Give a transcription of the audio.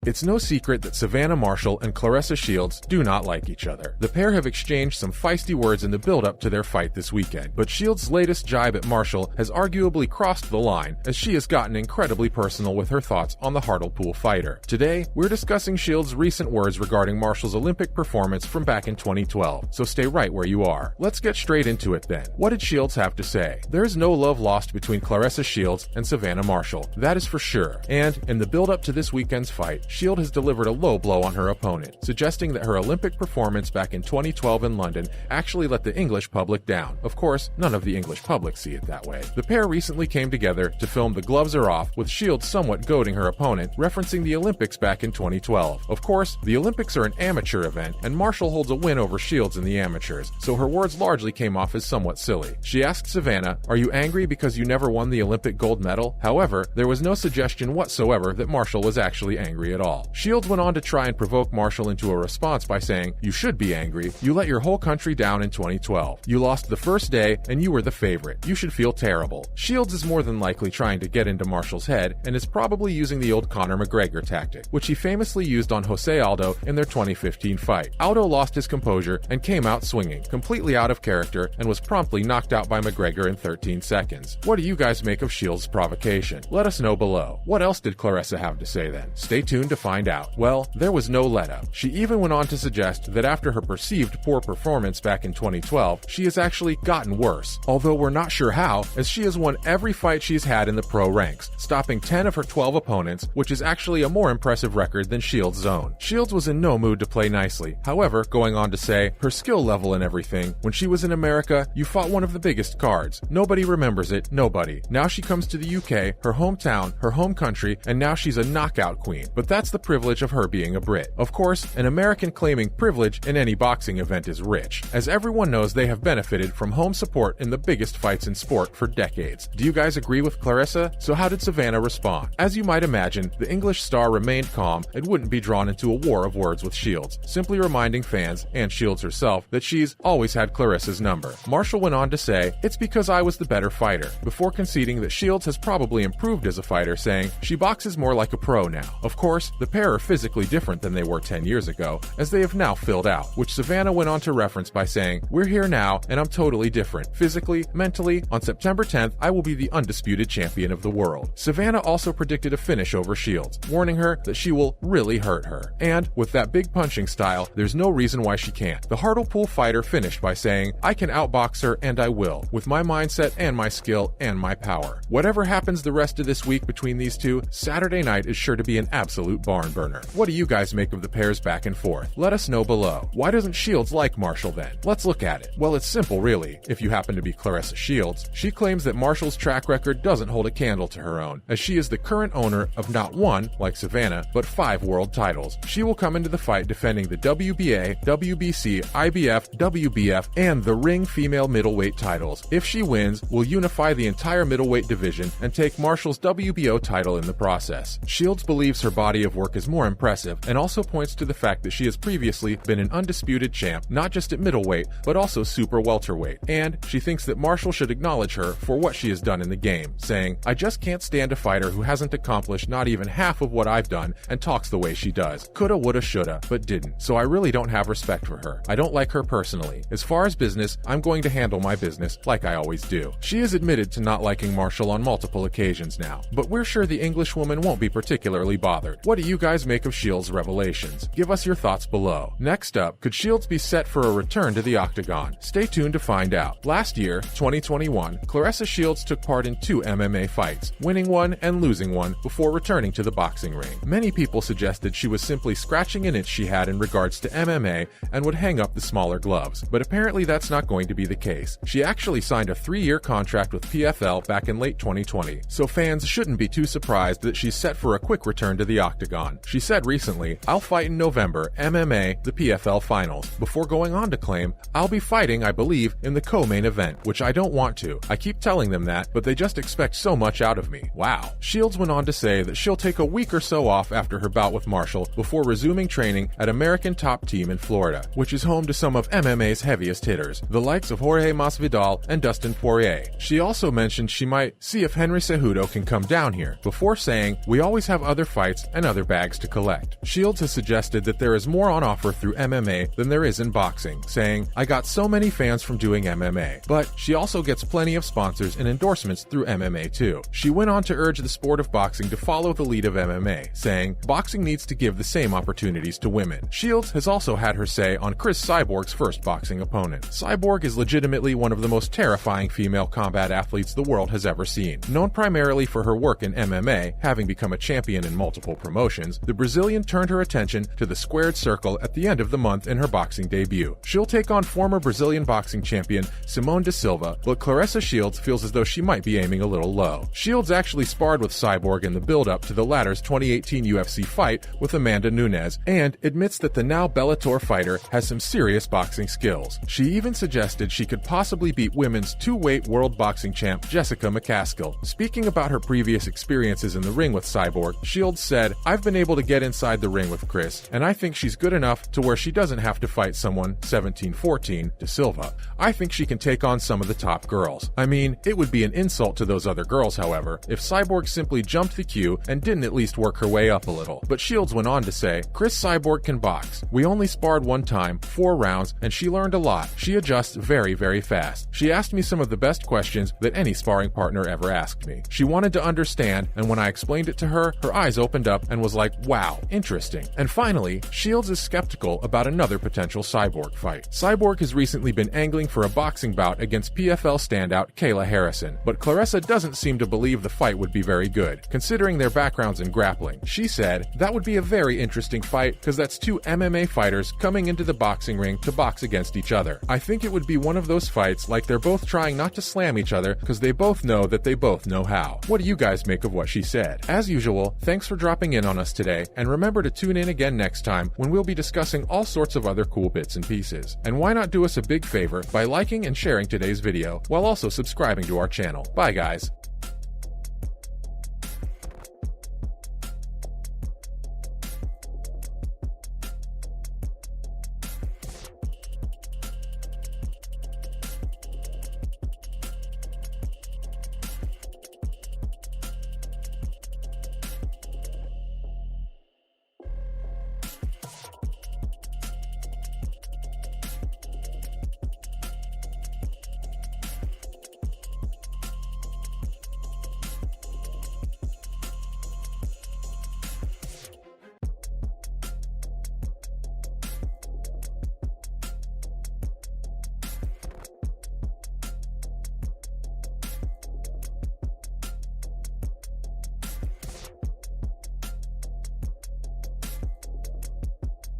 It's no secret that Savannah Marshall and Claressa Shields do not like each other. The pair have exchanged some feisty words in the build-up to their fight this weekend, but Shields' latest jibe at Marshall has arguably crossed the line, as she has gotten incredibly personal with her thoughts on the Hartlepool fighter. Today, we're discussing Shields' recent words regarding Marshall's Olympic performance from back in 2012, so stay right where you are. Let's get straight into it then. What did Shields have to say? There is no love lost between Claressa Shields and Savannah Marshall, that is for sure, and in the build-up to this weekend's fight, Shields has delivered a low blow on her opponent, suggesting that her Olympic performance back in 2012 in London actually let the English public down. Of course, none of the English public see it that way. The pair recently came together to film The Gloves Are Off, with Shields somewhat goading her opponent, referencing the Olympics back in 2012. Of course, the Olympics are an amateur event, and Marshall holds a win over Shields in the amateurs, so her words largely came off as somewhat silly. She asked Savannah, "Are you angry because you never won the Olympic gold medal?" However, there was no suggestion whatsoever that Marshall was actually angry at all. Shields went on to try and provoke Marshall into a response by saying, "You should be angry. You let your whole country down in 2012. You lost the first day, and you were the favorite. You should feel terrible." Shields is more than likely trying to get into Marshall's head, and is probably using the old Conor McGregor tactic, which he famously used on Jose Aldo in their 2015 fight. Aldo lost his composure and came out swinging, completely out of character, and was promptly knocked out by McGregor in 13 seconds. What do you guys make of Shields' provocation? Let us know below. What else did Claressa have to say then? Stay tuned to find out. Well, there was no let-up. She even went on to suggest that after her perceived poor performance back in 2012, she has actually gotten worse, although we're not sure how, as she has won every fight she's had in the pro ranks, stopping 10 of her 12 opponents, which is actually a more impressive record than Shields' own. Shields was in no mood to play nicely, however, going on to say, her skill level and everything, when she was in America, you fought one of the biggest cards. Nobody remembers it, nobody. Now she comes to the UK, her hometown, her home country, and now she's a knockout queen. But that's the privilege of her being a Brit. Of course, an American claiming privilege in any boxing event is rich, as everyone knows they have benefited from home support in the biggest fights in sport for decades. Do you guys agree with Claressa? So how did Savannah respond? As you might imagine, the English star remained calm and wouldn't be drawn into a war of words with Shields, simply reminding fans, and Shields herself, that she's always had Claressa's number. Marshall went on to say, "It's because I was the better fighter," before conceding that Shields has probably improved as a fighter, saying, "She boxes more like a pro now." Of course, the pair are physically different than they were 10 years ago, as they have now filled out, which Savannah went on to reference by saying, "We're here now, and I'm totally different. Physically, mentally, on September 10th, I will be the undisputed champion of the world." Savannah also predicted a finish over Shields, warning her that she will really hurt her. And, with that big punching style, there's no reason why she can't. The Hartlepool fighter finished by saying, "I can outbox her, and I will, with my mindset and my skill and my power." Whatever happens the rest of this week between these two, Saturday night is sure to be an absolute barn burner. What do you guys make of the pair's back and forth? Let us know below. Why doesn't Shields like Marshall then? Let's look at it. Well, it's simple really, if you happen to be Claressa Shields. She claims that Marshall's track record doesn't hold a candle to her own, as she is the current owner of not one, like Savannah, but 5 world titles. She will come into the fight defending the WBA, WBC, IBF, WBF, and the Ring female middleweight titles. If she wins, will unify the entire middleweight division and take Marshall's WBO title in the process. Shields believes her body of work is more impressive, and also points to the fact that she has previously been an undisputed champ, not just at middleweight, but also super welterweight. And she thinks that Marshall should acknowledge her for what she has done in the game, saying, "I just can't stand a fighter who hasn't accomplished not even half of what I've done and talks the way she does. Coulda, woulda, shoulda, but didn't. So I really don't have respect for her. I don't like her personally. As far as business, I'm going to handle my business like I always do." She has admitted to not liking Marshall on multiple occasions now, but we're sure the Englishwoman won't be particularly bothered. What do you guys make of Shields' revelations? Give us your thoughts below. Next up, could Shields be set for a return to the octagon? Stay tuned to find out. Last year, 2021, Claressa Shields took part in 2 MMA fights, winning one and losing one before returning to the boxing ring. Many people suggested she was simply scratching an itch she had in regards to MMA and would hang up the smaller gloves, but apparently that's not going to be the case. She actually signed a 3-year contract with PFL back in late 2020, so fans shouldn't be too surprised that she's set for a quick return to the octagon. She said recently, "I'll fight in November, MMA, the PFL finals," before going on to claim, "I'll be fighting, I believe, in the co-main event, which I don't want to. I keep telling them that, but they just expect so much out of me." Wow. Shields went on to say that she'll take a week or so off after her bout with Marshall before resuming training at American Top Team in Florida, which is home to some of MMA's heaviest hitters, the likes of Jorge Masvidal and Dustin Poirier. She also mentioned she might see if Henry Cejudo can come down here, before saying, "We always have other fights and other bags to collect. Shields has suggested that there is more on offer through MMA than there is in boxing, saying, "I got so many fans from doing MMA." But she also gets plenty of sponsors and endorsements through MMA too. She went on to urge the sport of boxing to follow the lead of MMA, saying, "Boxing needs to give the same opportunities to women." Shields has also had her say on Chris Cyborg's first boxing opponent. Cyborg is legitimately one of the most terrifying female combat athletes the world has ever seen. Known primarily for her work in MMA, having become a champion in multiple promotions, the Brazilian turned her attention to the squared circle at the end of the month in her boxing debut. She'll take on former Brazilian boxing champion Simone da Silva, but Claressa Shields feels as though she might be aiming a little low. Shields actually sparred with Cyborg in the build-up to the latter's 2018 UFC fight with Amanda Nunes, and admits that the now Bellator fighter has some serious boxing skills. She even suggested she could possibly beat women's two-weight world boxing champ Jessica McCaskill. Speaking about her previous experiences in the ring with Cyborg, Shields said, "I've been able to get inside the ring with Chris, and I think she's good enough to where she doesn't have to fight someone 17-14 da Silva. I think she can take on some of the top girls. I mean, it would be an insult to those other girls, however, if Cyborg simply jumped the queue and didn't at least work her way up a little." But Shields went on to say, "Chris Cyborg can box. We only sparred one time, 4 rounds, and she learned a lot. She adjusts very, very fast. She asked me some of the best questions that any sparring partner ever asked me. She wanted to understand, and when I explained it to her, her eyes opened up and was like, wow, interesting." And finally, Shields is skeptical about another potential Cyborg fight. Cyborg has recently been angling for a boxing bout against PFL standout Kayla Harrison, but Claressa doesn't seem to believe the fight would be very good, considering their backgrounds in grappling. She said, "That would be a very interesting fight because that's 2 MMA fighters coming into the boxing ring to box against each other. I think it would be one of those fights like they're both trying not to slam each other because they both know that they both know how." What do you guys make of what she said? As usual, thanks for dropping in on us today, and remember to tune in again next time when we'll be discussing all sorts of other cool bits and pieces. And why not do us a big favor by liking and sharing today's video while also subscribing to our channel. Bye guys.